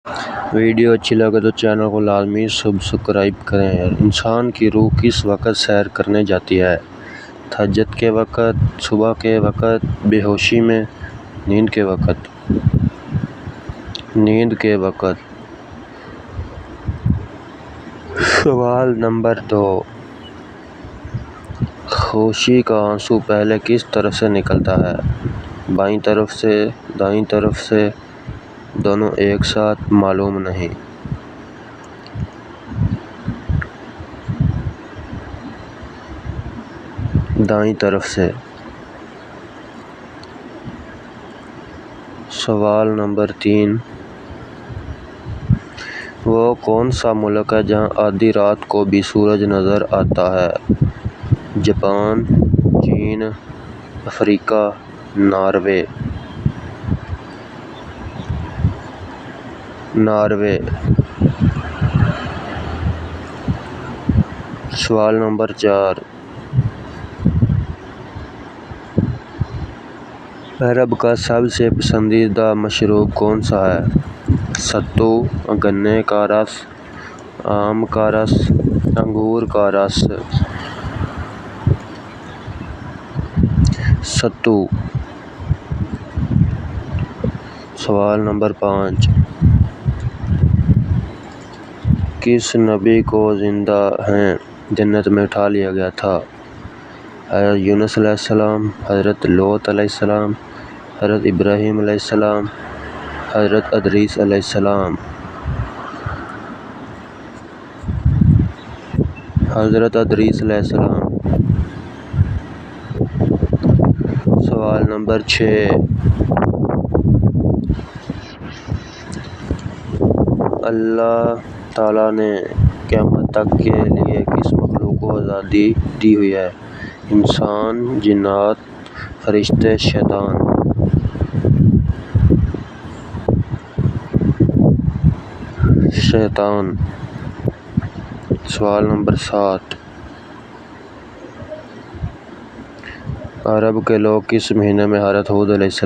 Video اچھی لگے تو چینل کو لازمی سبسکرائب کریں۔ انسان کی روح کس وقت سیر کرنے جاتی ہے؟ تہجد کے وقت، صبح کے وقت، بے ہوشی میں، نیند کے وقت؟ نیند کے وقت۔ سوال نمبر 2، ہوشی کا آنسو پہلے کس طرف سے نکلتا ہے؟ بائیں طرف سے، دائیں طرف سے، دونوں ایک ساتھ؟ معلوم نہیں۔ دائیں طرف سے۔ سوال نمبر 3، وہ کون سا ملک ہے جہاں آدھی رات کو بھی سورج نظر آتا ہے؟ جاپان، چین، افریقہ، ناروے؟ ناروے۔ سوال نمبر 4، عرب کا سب سے پسندیدہ مشروب کون سا ہے؟ ستو، گنے کا رس، آم کا رس، انگور کا رس؟ ستو۔ سوال نمبر 5، کس نبی کو زندہ ہیں جنت میں اٹھا لیا گیا تھا؟ حضرت یونس علیہ السلام، حضرت لوط علیہ السلام، حضرت ابراہیم علیہ السلام، حضرت ادریس علیہ السلام؟ حضرت ادریس علیہ السلام۔ سوال نمبر 6، اللہ تعالیٰ نے قیامت تک کے لیے کس مخلوق کو آزادی دی ہوئی ہے؟ انسان، جنات، فرشتے، شیطان؟ شیطان۔ سوال نمبر 7، عرب کے لوگ کس مہینے میں حضرت ہود علیہ السلام